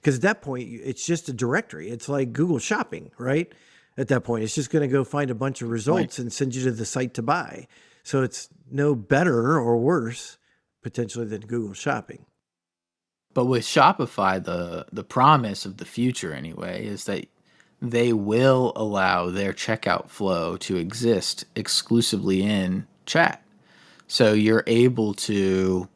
Because at that point, it's just a directory. It's like Google Shopping, right? At that point, it's just going to go find a bunch of Right. results and send you to the site to buy. So it's no better or worse potentially than Google Shopping. But with Shopify, the promise of the future anyway is that they will allow their checkout flow to exist exclusively in chat. So you're able to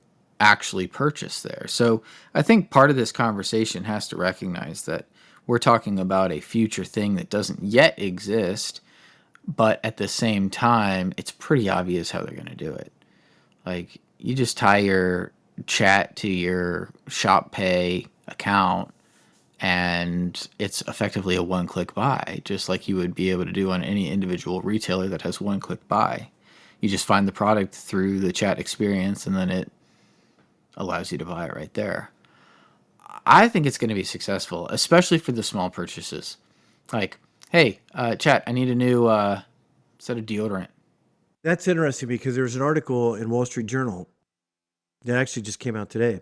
actually purchase there. So I think part of this conversation has to recognize that we're talking about a future thing that doesn't yet exist, but at the same time, it's pretty obvious how they're going to do it. Like you just tie your chat to your Shop Pay account and it's effectively a one-click buy, just like you would be able to do on any individual retailer that has one-click buy. You just find the product through the chat experience and then it allows you to buy it right there. I think it's going to be successful, especially for the small purchases. Like, hey, chat, I need a new set of deodorant. That's interesting because there's an article in Wall Street Journal that actually just came out today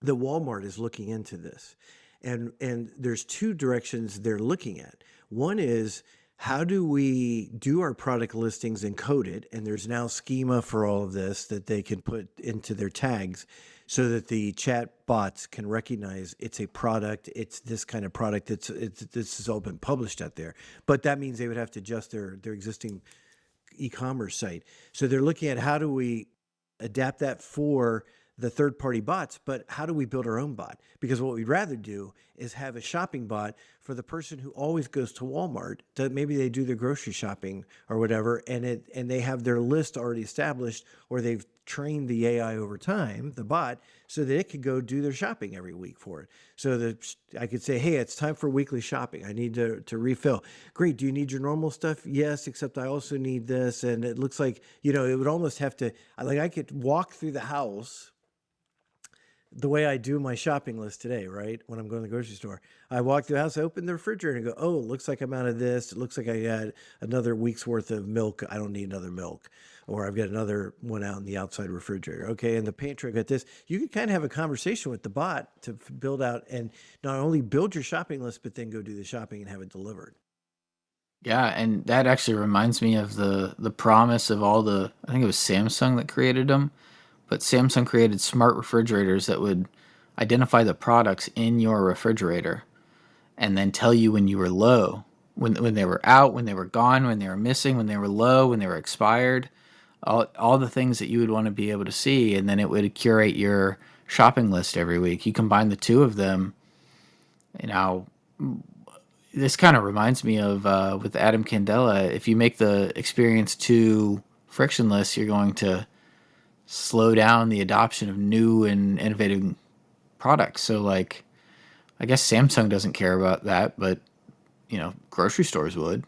that Walmart is looking into this. And there's two directions they're looking at. One is how do we do our product listings and code it? And there's now schema for all of this that they can put into their tags so that the chat bots can recognize it's a product, it's this kind of product, this has all been published out there. But that means they would have to adjust their existing e-commerce site. So they're looking at how do we adapt that for the third party bots, but how do we build our own bot? Because what we'd rather do is have a shopping bot for the person who always goes to Walmart. That maybe they do their grocery shopping or whatever, and they have their list already established, or they've trained the AI over time, the bot, so that it could go do their shopping every week for it. So that I could say, hey, it's time for weekly shopping. I need to refill. Great. Do you need your normal stuff? Yes, except I also need this. And it looks like, it would almost have to, like I could walk through the house the way I do my shopping list today, right? When I'm going to the grocery store, I walk through the house, I open the refrigerator and go, oh, it looks like I'm out of this. It looks like I got another week's worth of milk. I don't need another milk. Or I've got another one out in the outside refrigerator. Okay. In the pantry, I got this. You can kind of have a conversation with the bot to build out and not only build your shopping list, but then go do the shopping and have it delivered. Yeah, and that actually reminds me of the promise of all the, I think it was Samsung that created them, but Samsung created smart refrigerators that would identify the products in your refrigerator and then tell you when you were low, when they were out, when they were gone, when they were missing, when they were low, when they were expired, all the things that you would want to be able to see, and then it would curate your shopping list every week. You combine the two of them, you know, this kind of reminds me of with Adam Candela. If you make the experience too frictionless, you're going to slow down the adoption of new and innovative products. So, like, I guess Samsung doesn't care about that, but grocery stores would.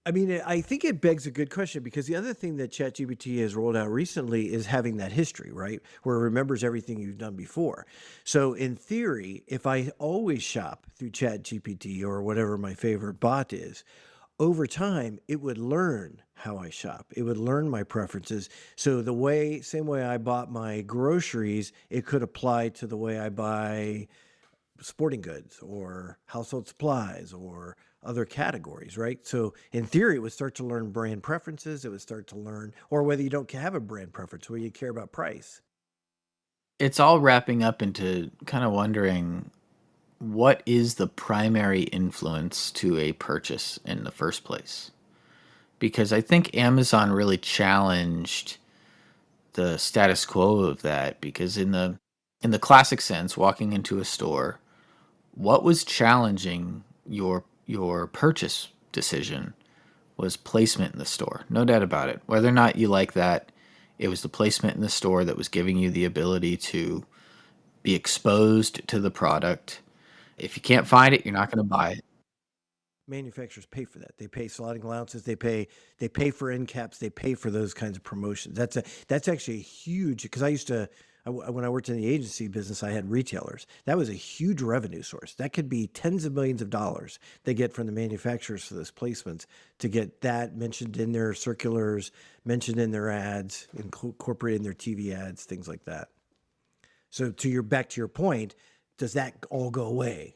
I mean, I think it begs a good question because the other thing that ChatGPT has rolled out recently is having that history, right? Where it remembers everything you've done before. So, in theory, if I always shop through ChatGPT or whatever my favorite bot is, over time, it would learn how I shop. It would learn my preferences. So, same way I bought my groceries, it could apply to the way I buy sporting goods or household supplies or other categories, right? So in theory, it would start to learn brand preferences. It would start to learn, or whether you don't have a brand preference, whether you care about price. It's all wrapping up into kind of wondering what is the primary influence to a purchase in the first place? Because I think Amazon really challenged the status quo of that because in the classic sense, walking into a store, what was challenging your purchase decision was placement in the store. No doubt about it. Whether or not you like that, it was the placement in the store that was giving you the ability to be exposed to the product. If you can't find it, you're not going to buy it. Manufacturers pay for that. They pay sliding allowances. They pay for end caps. They pay for those kinds of promotions. That's actually a huge because when I worked in the agency business, I had retailers. That was a huge revenue source. That could be tens of millions of dollars they get from the manufacturers for those placements to get that mentioned in their circulars, mentioned in their ads, incorporated in their TV ads, things like that. So back to your point, does that all go away?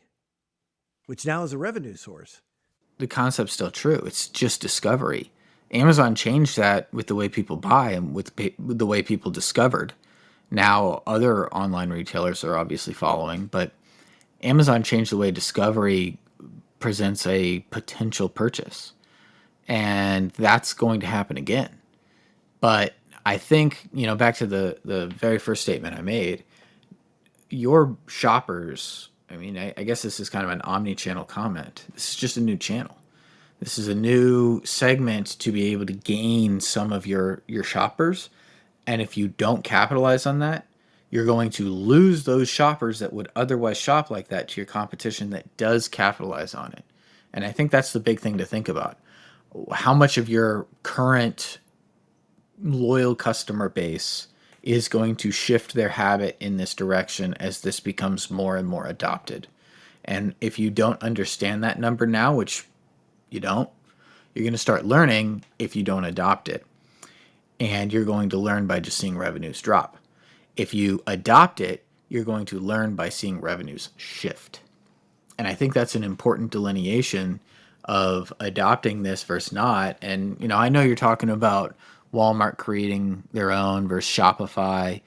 Which now is a revenue source. The concept's still true. It's just discovery. Amazon changed that with the way people buy and with the way people discovered. Now, other online retailers are obviously following, but Amazon changed the way discovery presents a potential purchase. And that's going to happen again. But I think, back to the very first statement I made, your shoppers, I guess this is kind of an omni-channel comment. This is just a new channel. This is a new segment to be able to gain some of your shoppers. And if you don't capitalize on that, you're going to lose those shoppers that would otherwise shop like that to your competition that does capitalize on it. And I think that's the big thing to think about. How much of your current loyal customer base is going to shift their habit in this direction as this becomes more and more adopted? And if you don't understand that number now, which you don't, you're going to start learning if you don't adopt it. And you're going to learn by just seeing revenues drop. If you adopt it, you're going to learn by seeing revenues shift. And I think that's an important delineation of adopting this versus not. And, I know you're talking about Walmart creating their own versus Shopify.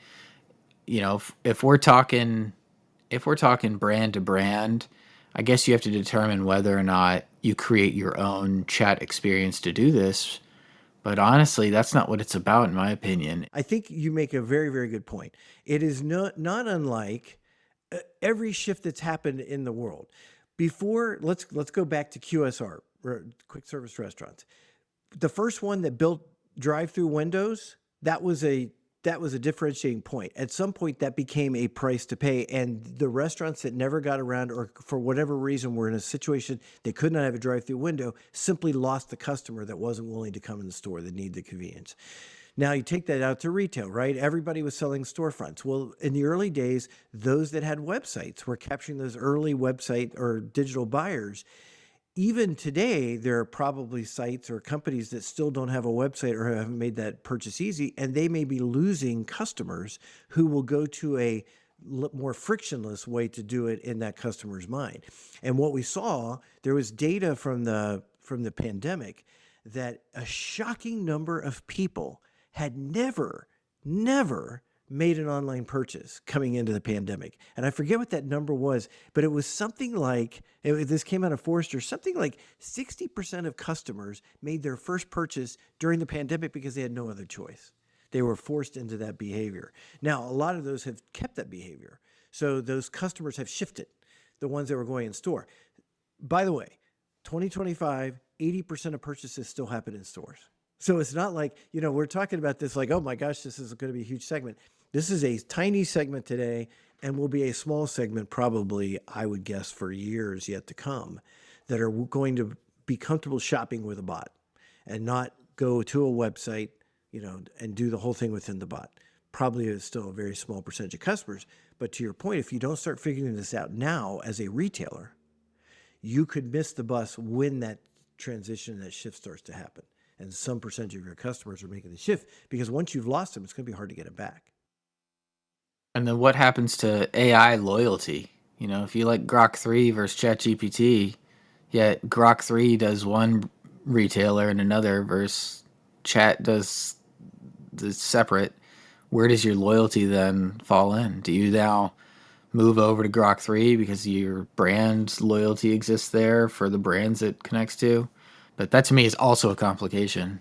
If we're talking brand to brand, I guess you have to determine whether or not you create your own chat experience to do this. But honestly, that's not what it's about, in my opinion. I think you make a very, very good point. It is not unlike every shift that's happened in the world. Before, let's go back to QSR, quick service restaurants. The first one that built drive-through windows, that was a differentiating point. At some point, that became a price to pay, and the restaurants that never got around, or for whatever reason were in a situation they could not have a drive-through window, simply lost the customer that wasn't willing to come in the store, that needed the convenience. Now you take that out to retail, right? Everybody was selling storefronts. Well, in the early days, those that had websites were capturing those early website or digital buyers. Even today, there are probably sites or companies that still don't have a website or haven't made that purchase easy, and they may be losing customers who will go to a more frictionless way to do it in that customer's mind. And what we saw, there was data from the pandemic that a shocking number of people had never made an online purchase coming into the pandemic. And I forget what that number was, but it was something like, this came out of Forrester, something like 60% of customers made their first purchase during the pandemic because they had no other choice. They were forced into that behavior. Now, a lot of those have kept that behavior. So those customers have shifted, the ones that were going in store. By the way, 2025, 80% of purchases still happen in stores. So it's not like, we're talking about this like, oh my gosh, this is going to be a huge segment. This is a tiny segment today and will be a small segment probably, I would guess, for years yet to come, that are going to be comfortable shopping with a bot and not go to a website, and do the whole thing within the bot. Probably is still a very small percentage of customers. But to your point, if you don't start figuring this out now as a retailer, you could miss the bus when that transition, that shift starts to happen. And some percentage of your customers are making the shift, because once you've lost them, it's going to be hard to get them back. And then what happens to AI loyalty? If you like Grok 3 versus ChatGPT, yet Grok 3 does one retailer and another versus Chat does the separate, where does your loyalty then fall in? Do you now move over to Grok 3 because your brand loyalty exists there for the brands it connects to? But that to me is also a complication.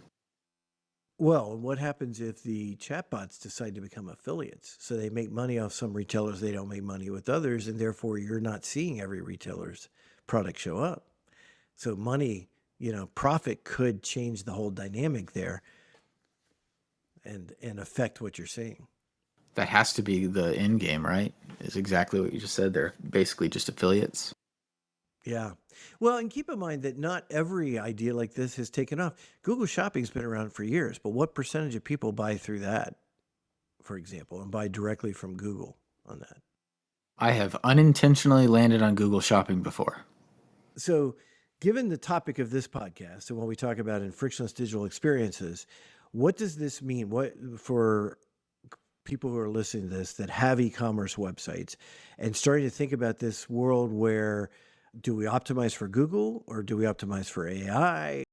Well, what happens if the chatbots decide to become affiliates? So they make money off some retailers, they don't make money with others, and therefore you're not seeing every retailer's product show up. So money, profit could change the whole dynamic there and affect what you're seeing. That has to be the end game, right? Is exactly what you just said. They're basically just affiliates. Yeah. Well, and keep in mind that not every idea like this has taken off. Google Shopping's been around for years, but what percentage of people buy through that, for example, and buy directly from Google on that? I have unintentionally landed on Google Shopping before. So, given the topic of this podcast and what we talk about in frictionless digital experiences, what does this mean? What for people who are listening to this that have e-commerce websites and starting to think about this world where do we optimize for Google or do we optimize for AI?